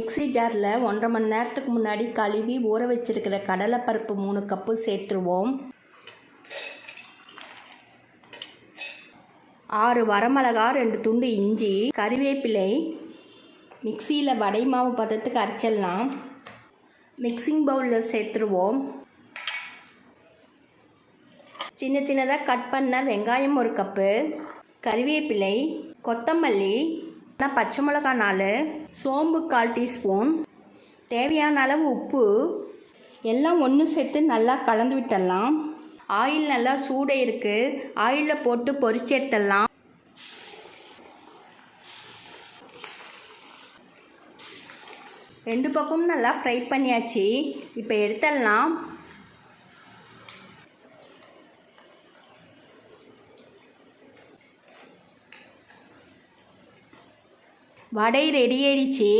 Mixie ஜாரில் 1.5 மணி நேரத்துக்கு முன்னாடி கழுவி ஊற வச்சிருக்கிற கடலைப்பருப்பு 3 கப்பு சேர்த்துருவோம். 6 வரமிளகா, 2 துண்டு இஞ்சி, கறிவேப்பிலை. மிக்சியில் வடை மாவு பதத்துக்கு அரைச்சிடலாம். மிக்சிங் பவுலில் சேர்த்துருவோம். சின்ன சின்னதாக கட் பண்ண வெங்காயம் 1 கப்பு, கறிவேப்பிலை, கொத்தமல்லி, பச்சை மிளகா 4, சோம்பு 1/4 டீஸ்பூன், தேவையான அளவு உப்பு எல்லாம் ஒன்று சேர்த்து நல்லா கலந்து விட்டுடலாம். ஆயில் நல்லா சூடே இருக்குது. ஆயிலில் போட்டு பொரிச்சு எடுத்துடலாம். ரெண்டு பக்கமும் நல்லா ஃப்ரை பண்ணியாச்சு. இப்போ எடுத்துடலாம். வடை ரெடி ஆயிடுச்சு.